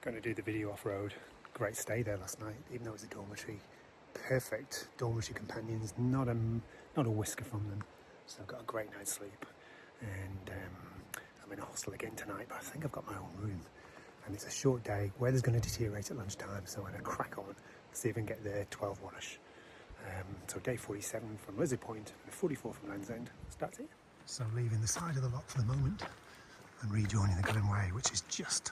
Going to do the video off-road. Great stay there last night, even though it was a dormitory. Perfect dormitory companions, not a whisker from them. So I've got a great night's sleep. And I'm in a hostel again tonight, but I think I've got my own room. And it's a short day. Weather's going to deteriorate at lunchtime, so I'm going to crack on, see if I can get there 12-1ish. So day 47 from Lizard Point and 44 from Land's End. That's it. So leaving the side of the lock for the moment and rejoining the Glen Way, which is just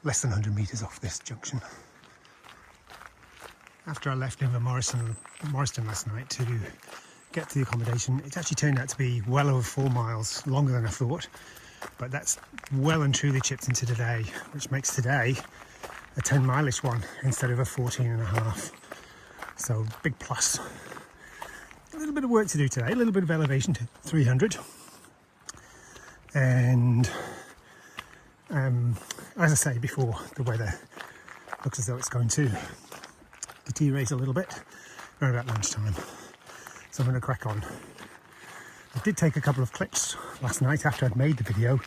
less than 100 metres off this junction. After I left Morriston last night to get to the accommodation, it actually turned out to be well over 4 miles, longer than I thought. But that's well and truly chipped into today, which makes today a 10-mile-ish one instead of a 14.5. So big plus. A little bit of work to do today, a little bit of elevation to 300. And as I say before, the weather looks as though it's going to deteriorate a little bit around about lunchtime. So I'm going to crack on. I did take a couple of clips last night after I'd made the video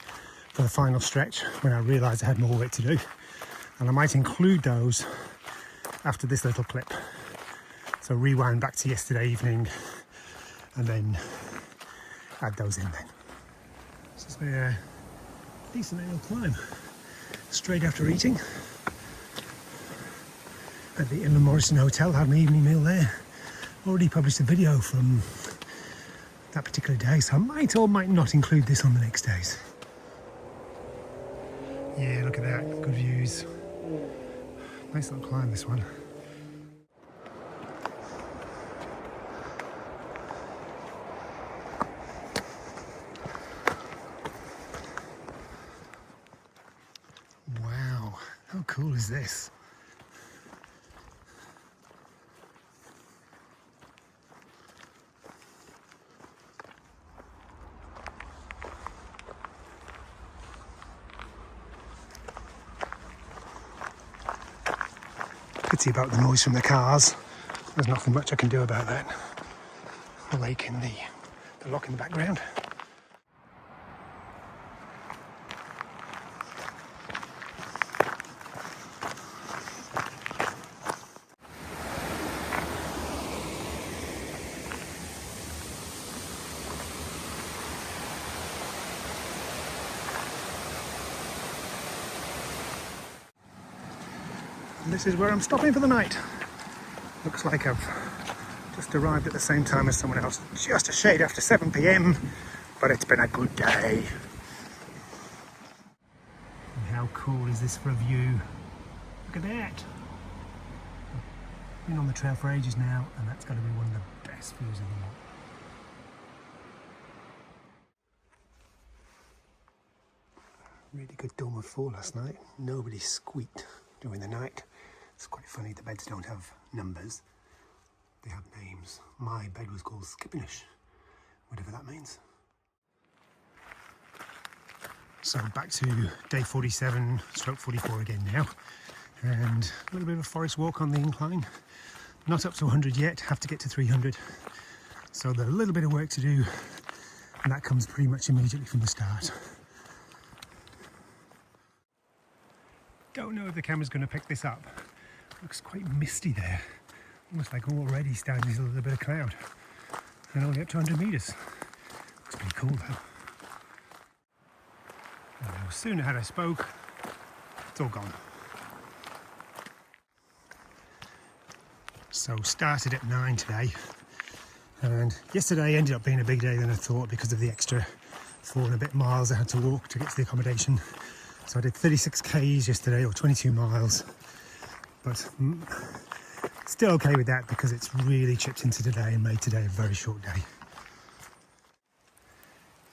for the final stretch when I realised I had more work to do. And I might include those after this little clip. So rewind back to yesterday evening and then add those in then. This is a decent annual climb. Straight after eating at the Inland Morrison Hotel, had my evening meal there. Already published a video from that particular day, so I might or might not include this on the next days. Yeah, look at that, good views. Nice little climb, this one. Wow, how cool is this? Pity about the noise from the cars. There's nothing much I can do about that. The lake in the lock in the background. And this is where I'm stopping for the night. Looks like I've just arrived at the same time as someone else, just a shade after 7 PM, but it's been a good day. And how cool is this for a view? Look at that. I've been on the trail for ages now, and that's got to be one of the best views of the lot. Really good dawn of 4 last night. Nobody squeaked during the night. It's quite funny, the beds don't have numbers, they have names. My bed was called Skippinish, whatever that means. So back to day 47, stroke 44 again now, and a little bit of a forest walk on the incline. Not up to 100 yet, have to get to 300. So there's a little bit of work to do, and that comes pretty much immediately from the start. Don't know if the camera's going to pick this up. Looks quite misty there. Almost like already starting to see a little bit of cloud. And only up to 100 metres. Looks pretty cool though. And no sooner had I spoke, it's all gone. So started at 9 today. And yesterday ended up being a big day than I thought because of the extra 4 and a bit miles I had to walk to get to the accommodation. So I did 36 k's yesterday, or 22 miles, but still okay with that because it's really chipped into today and made today a very short day.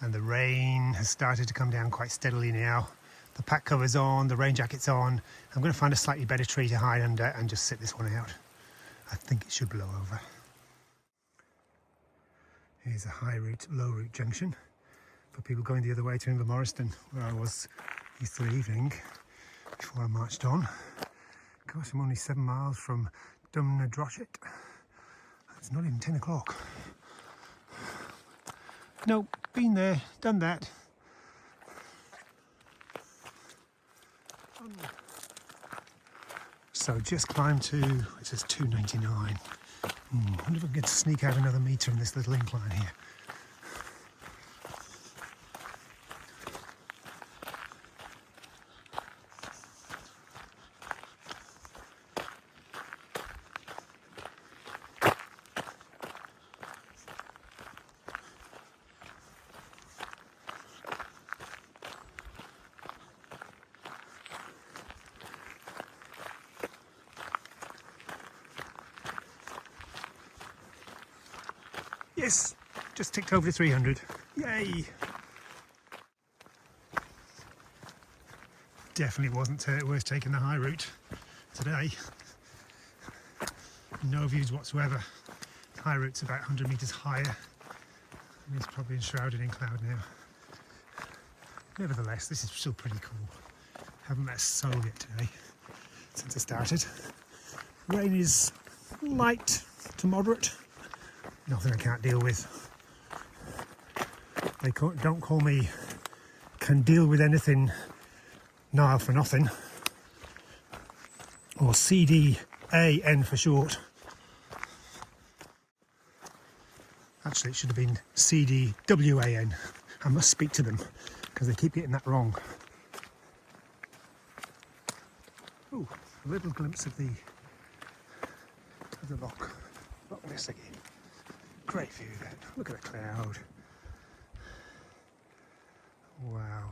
And the rain has started to come down quite steadily now. The pack cover's on, the rain jacket's on. I'm going to find a slightly better tree to hide under and just sit this one out. I think it should blow over. Here's a high route, low route junction for people going the other way to Invermorriston, where I was yesterday evening before I marched on. Gosh, I'm only 7 miles from Drumnadrochit. It's not even 10 o'clock. No, been there, done that. So just climbed to, it says 299. I wonder if I can get to sneak out another metre in this little incline here. Yes, just ticked over to 300. Yay! Definitely wasn't worth taking the high route today. No views whatsoever. The high route's about 100 metres higher, and it's probably enshrouded in cloud now. Nevertheless, this is still pretty cool. Haven't met a soul yet today since I started. Rain is light to moderate. Nothing I can't deal with. They don't call me can deal with anything Nile for nothing, or CDAN for short. Actually, it should have been CDWAN. I must speak to them because they keep getting that wrong. Oh, a little glimpse of the loch. Loch Ness again. Great view then. Look at the cloud. Wow.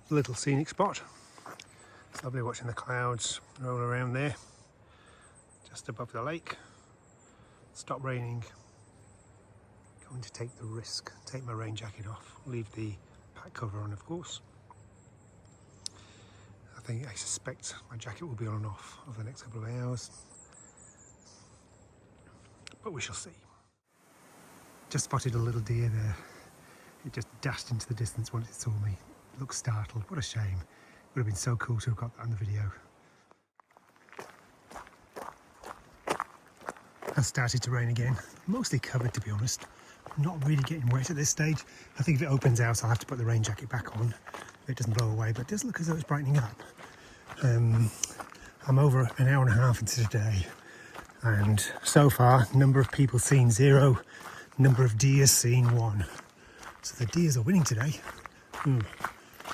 Little scenic spot. It's lovely watching the clouds roll around there. Just above the lake. Stop raining. Going to take the risk. Take my rain jacket off. Leave the pack cover on, of course. I suspect my jacket will be on and off over the next couple of hours. But we shall see. Just spotted a little deer there. It just dashed into the distance once it saw me. It looked startled. What a shame. It would have been so cool to have got that on the video. It has started to rain again. Mostly covered, to be honest. Not really getting wet at this stage. I think if it opens out, I'll have to put the rain jacket back on. If it doesn't blow away, but it does look as though it's brightening up. I'm over an hour and a half into today. And so far, number of people seen 0, number of deers seen 1. So the deers are winning today.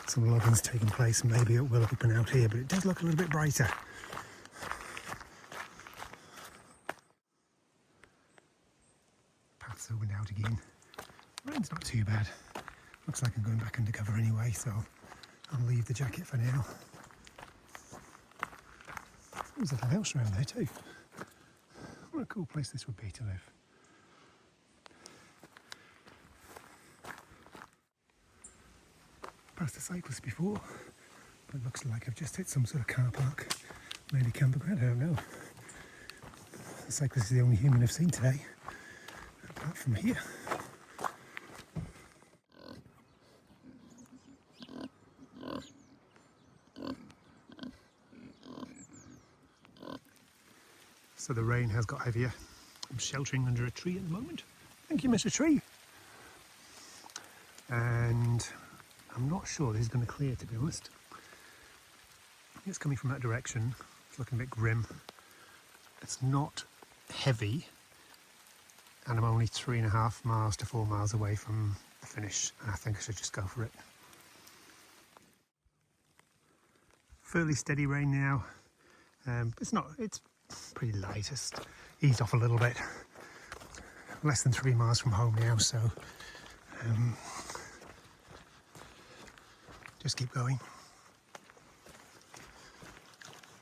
Some logging's taking place, and maybe it will open out here, but it does look a little bit brighter. Path's opened out again. Rain's not too bad. Looks like I'm going back undercover anyway, so I'll leave the jacket for now. There's a little house around there too. What a cool place this would be to live. Passed a cyclist before, but it looks like I've just hit some sort of car park, maybe campground, I don't know. The cyclist is the only human I've seen today, apart from here. So the rain has got heavier. I'm sheltering under a tree at the moment. Thank you, Mr. Tree. And I'm not sure this is going to clear, to be honest. It's coming from that direction. It's looking a bit grim. It's not heavy, and I'm only 3.5 miles to 4 miles away from the finish, and I think I should just go for it. Fairly steady rain now. It's pretty light. It's eased off a little bit. Less than 3 miles from home now, so just keep going.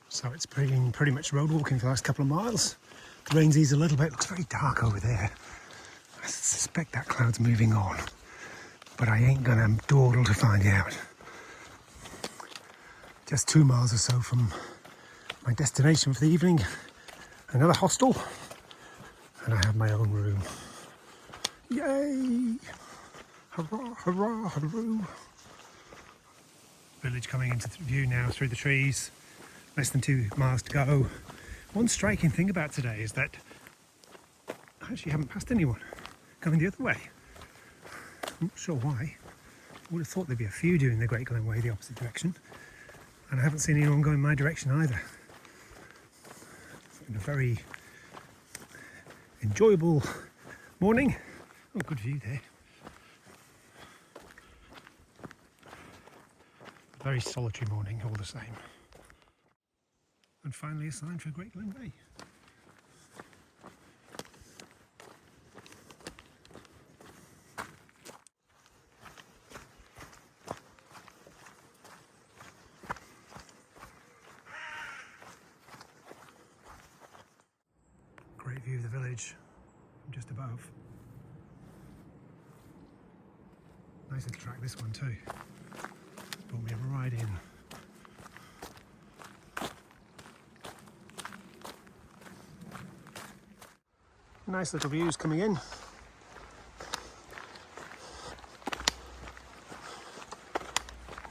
So it's been pretty much road walking for the last couple of miles. The rain's eased a little bit. It looks very dark over there. I suspect that cloud's moving on, but I ain't gonna dawdle to find out. Just 2 miles or so from my destination for the evening, another hostel, and I have my own room. Yay! Hurrah, hurrah, hurrah! Village coming into view now through the trees. Less than 2 miles to go. One striking thing about today is that I actually haven't passed anyone going the other way. I'm not sure why. I would have thought there'd be a few doing the Great Glen Way the opposite direction. And I haven't seen anyone going my direction either. It's been a very enjoyable morning. Oh, good view there. Very solitary morning all the same. And finally a sign for Great Glen Bay. Great view of the village from just above. Nice little track, this one too. Brought me right in. Nice little views coming in.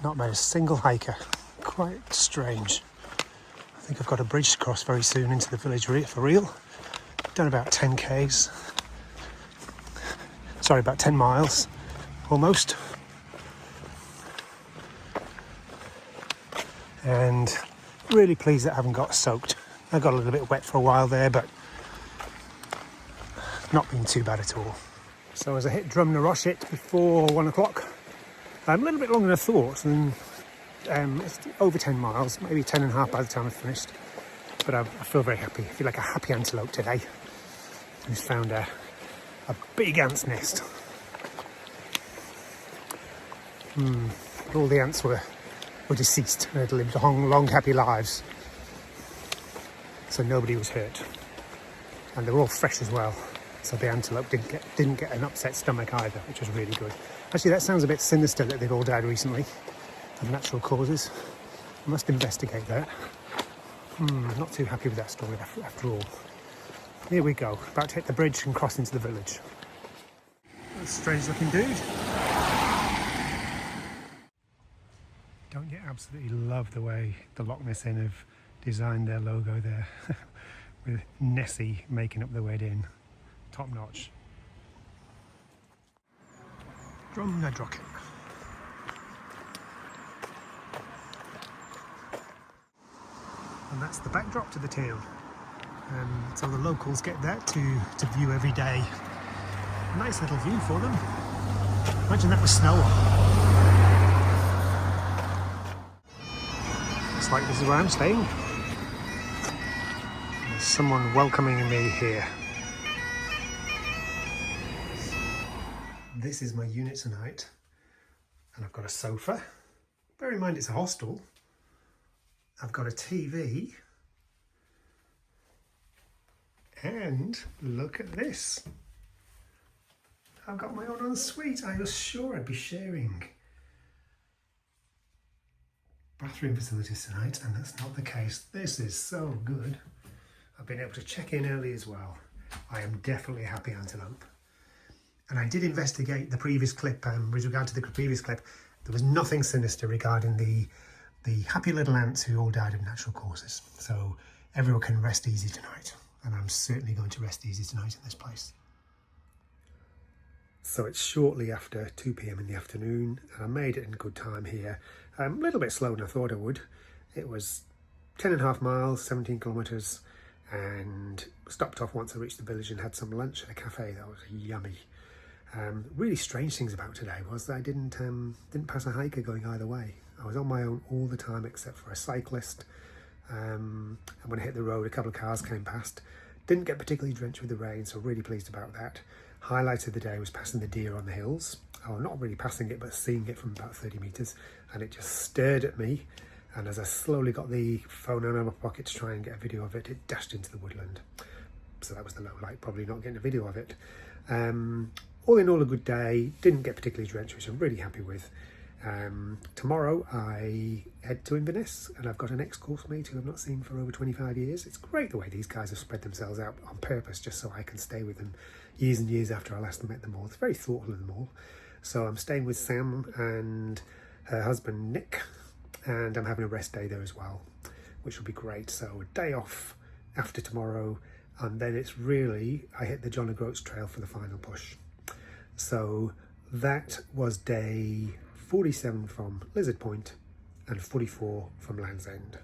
Not by a single hiker. Quite strange. I think I've got a bridge to cross very soon into the village for real. Done about 10 k's. Sorry, about 10 miles almost. And really pleased that I haven't got soaked. I got a little bit wet for a while there, but not been too bad at all. So as I hit Drumnadrochit before 1 o'clock, I'm a little bit longer than I thought, and it's over 10 miles, maybe 10 and a half by the time I finished. But I feel very happy. I feel like a happy antelope today. Who's found a big ant's nest. All the ants were deceased and had lived long, happy lives. So nobody was hurt. And they were all fresh as well. So the antelope didn't get an upset stomach either, which was really good. Actually, that sounds a bit sinister that they've all died recently of natural causes. I must investigate that. Not too happy with that story after all. Here we go, about to hit the bridge and cross into the village. That's a strange looking dude. Don't you absolutely love the way the Loch Ness Inn have designed their logo there with Nessie making up the word inn. Top notch. Drumnadrochit. And that's the backdrop to the tale. So the locals get that to view every day. A nice little view for them. Imagine that with snow on. Looks like this is where I'm staying. There's someone welcoming me here. This is my unit tonight, and I've got a sofa. Bear in mind it's a hostel. I've got a TV. And look at this. I've got my own ensuite. I was sure I'd be sharing bathroom facilities tonight, and that's not the case. This is so good. I've been able to check in early as well. I am definitely a happy antelope. And I did investigate the previous clip, with regard to the previous clip. There was nothing sinister regarding the happy little ants who all died of natural causes. So everyone can rest easy tonight. And I'm certainly going to rest easy tonight in this place. So it's shortly after 2 p.m. in the afternoon, and I made it in good time here. A little bit slower than I thought I would. It was 10 and a half miles, 17 kilometres, and stopped off once I reached the village and had some lunch at a cafe. That was yummy. Really strange things about today was that I didn't pass a hiker going either way. I was on my own all the time except for a cyclist. And when I hit the road, a couple of cars came past. Didn't get particularly drenched with the rain, so really pleased about that. Highlight of the day was passing the deer on the hills. Oh, not really passing it, but seeing it from about 30 metres. And it just stared at me. And as I slowly got the phone out of my pocket to try and get a video of it, it dashed into the woodland. So that was the low light, probably not getting a video of it. All in all, a good day. Didn't get particularly drenched, which I'm really happy with. Tomorrow I head to Inverness, and I've got an ex-course mate who I've not seen for over 25 years. It's great the way these guys have spread themselves out on purpose just so I can stay with them years and years after I last met them all. It's very thoughtful of them all. So I'm staying with Sam and her husband Nick, and I'm having a rest day there as well, which will be great. So a day off after tomorrow, and then it's really, I hit the John O'Groats Trail for the final push. So that was day 47 from Lizard Point, and 44 from Land's End.